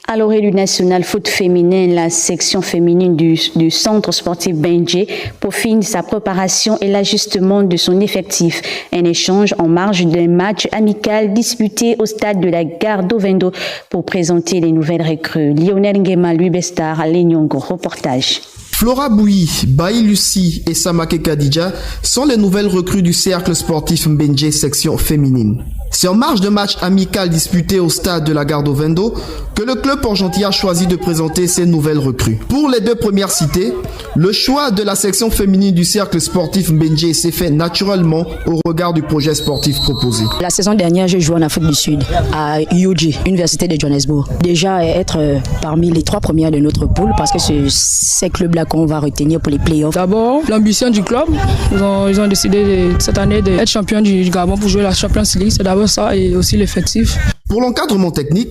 À l'orée du national foot féminin, la section féminine du centre sportif Benjé peaufine sa préparation et l'ajustement de son effectif. Un échange en marge d'un match amical disputé au stade de la gare d'Ovendo pour présenter les nouvelles recrues. Lionel Nguema, Louis Bestar, Lenyongo, reportage. Flora Bouyi, Baï Lucie et Samake Kadija sont les nouvelles recrues du cercle sportif Mbenjé section féminine. C'est en marge de match amical disputé au stade de la gare d'Ovendo que le club porgentillois a choisi de présenter ses nouvelles recrues. Pour les deux premières citées, le choix de la section féminine du cercle sportif Mbenjé s'est fait naturellement au regard du projet sportif proposé. La saison dernière, j'ai joué en Afrique du Sud, à UOG, Université de Johannesburg. Déjà être parmi les 3 premières de notre poule parce que c'est ces clubs-là qu'on va retenir pour les playoffs. D'abord, l'ambition du club. Ils ont décidé cette année d'être champion du Gabon pour jouer la Champions League. C'est d'abord ça et aussi l'effectif. Pour l'encadrement technique,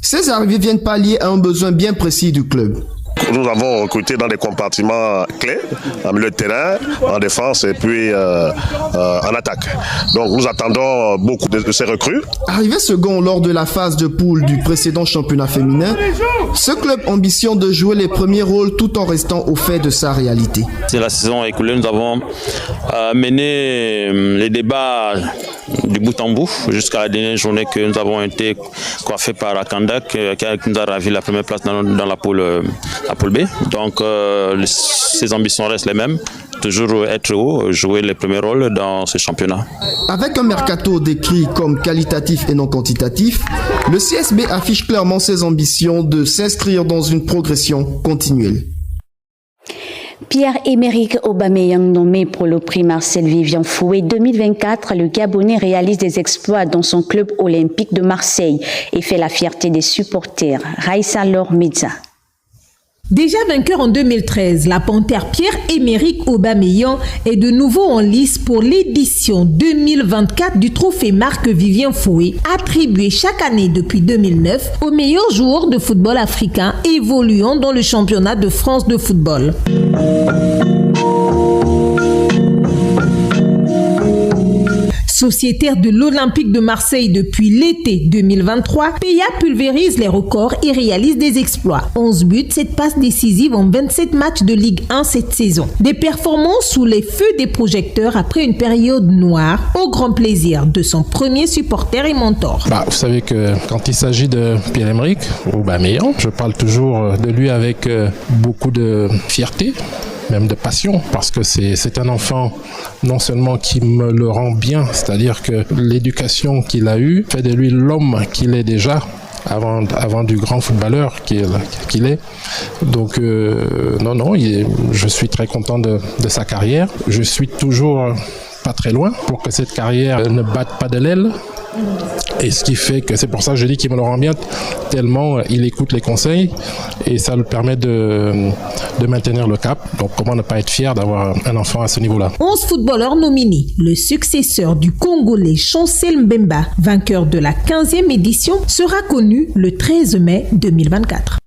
ces arrivées viennent pallier à un besoin bien précis du club. Nous avons recruté dans des compartiments clés, en milieu de terrain, en défense et puis en attaque. Donc nous attendons beaucoup de ces recrues. Arrivé second lors de la phase de poule du précédent championnat féminin, ce club ambitionne de jouer les premiers rôles tout en restant au fait de sa réalité. C'est la saison écoulée, nous avons mené les débats du bout en bout jusqu'à la dernière journée que nous avons été coiffés par Akanda qui nous a ravi la première place dans la poule B. Donc ces ambitions restent les mêmes, toujours être haut, jouer les premiers rôles dans ce championnat. Avec un mercato décrit comme qualitatif et non quantitatif, le CSB affiche clairement ses ambitions de s'inscrire dans une progression continuelle. Pierre-Emerick Aubameyang nommé pour le prix Marcel Vivian Fouet 2024, le Gabonais réalise des exploits dans son club olympique de Marseille et fait la fierté des supporters. Raissa Lormidza. Déjà vainqueur en 2013, la panthère Pierre-Emerick Aubameyang est de nouveau en lice pour l'édition 2024 du trophée Marc Vivien Fouet, attribué chaque année depuis 2009 aux meilleurs joueurs de football africain évoluant dans le championnat de France de football. Sociétaire de l'Olympique de Marseille depuis l'été 2023, Peya pulvérise les records et réalise des exploits. 11 buts, 7 passes décisives en 27 matchs de Ligue 1 cette saison. Des performances sous les feux des projecteurs après une période noire, au grand plaisir de son premier supporter et mentor. Vous savez que quand il s'agit de Pierre-Emerick Aubameyang, je parle toujours de lui avec beaucoup de fierté, même de passion, parce que c'est un enfant non seulement qui me le rend bien, c'est-à-dire que l'éducation qu'il a eue fait de lui l'homme qu'il est déjà avant du grand footballeur qu'il est. Donc je suis très content de sa carrière. Je suis toujours pas très loin pour que cette carrière ne batte pas de l'aile. Et ce qui fait que c'est pour ça que je dis qu'il me le rend bien, tellement il écoute les conseils et ça lui permet de maintenir le cap. Donc comment ne pas être fier d'avoir un enfant à ce niveau-là. 11 footballeurs nominés, le successeur du Congolais Chancel Mbemba, vainqueur de la 15e édition, sera connu le 13 mai 2024.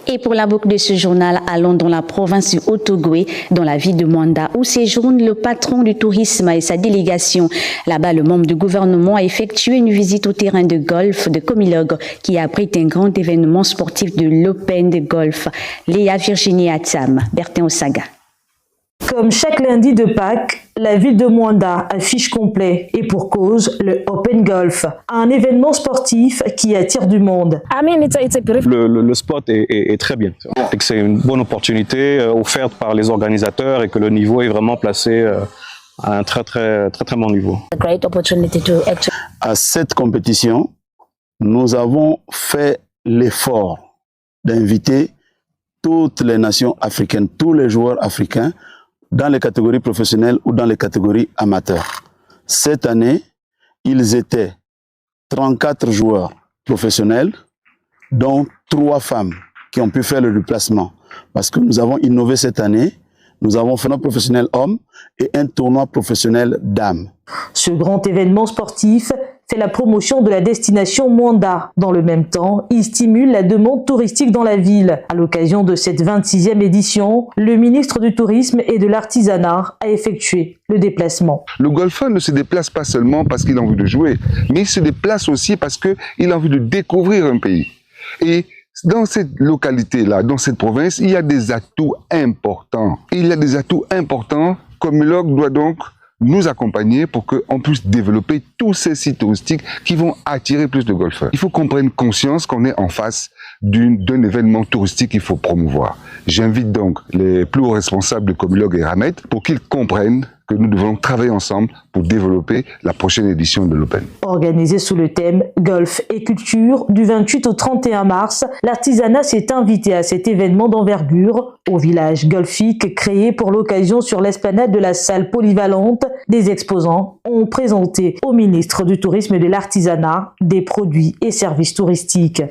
Et pour la boucle de ce journal, allons dans la province du Haut-Ogooué, dans la ville de Mwanda, où séjourne le patron du tourisme et sa délégation. Là-bas, le membre du gouvernement a effectué une visite au terrain de golf de Komilog, qui abrite un grand événement sportif de l'Open de golf. Léa Virginie Atsam, Bertin Osaga. Comme chaque lundi de Pâques, la ville de Mwanda affiche complet et pour cause le Open Golf, un événement sportif qui attire du monde. Le spot est très bien. C'est une bonne opportunité offerte par les organisateurs et que le niveau est vraiment placé à un très bon niveau. À cette compétition, nous avons fait l'effort d'inviter toutes les nations africaines, tous les joueurs africains, dans les catégories professionnelles ou dans les catégories amateurs. Cette année, ils étaient 34 joueurs professionnels, dont 3 femmes qui ont pu faire le déplacement. Parce que nous avons innové cette année, nous avons fait un professionnel homme et un tournoi professionnel dames. Ce grand événement sportif fait la promotion de la destination Mwanda. Dans le même temps, il stimule la demande touristique dans la ville. À l'occasion de cette 26e édition, le ministre du Tourisme et de l'Artisanat a effectué le déplacement. Le golfeur ne se déplace pas seulement parce qu'il a envie de jouer, mais il se déplace aussi parce qu'il a envie de découvrir un pays. Et Dans cette localité-là, dans cette province, il y a des atouts importants. Il y a des atouts importants. Comilog doit donc nous accompagner pour qu'on puisse développer tous ces sites touristiques qui vont attirer plus de golfeurs. Il faut qu'on prenne conscience qu'on est en face d'un événement touristique qu'il faut promouvoir. J'invite donc les plus hauts responsables de Comilog et Ramet pour qu'ils comprennent que nous devons travailler ensemble pour développer la prochaine édition de l'Open. Organisé sous le thème Golf et culture, du 28 au 31 mars, l'artisanat s'est invité à cet événement d'envergure au village golfique créé pour l'occasion sur l'esplanade de la salle polyvalente. Des exposants ont présenté au ministre du Tourisme et de l'Artisanat des produits et services touristiques.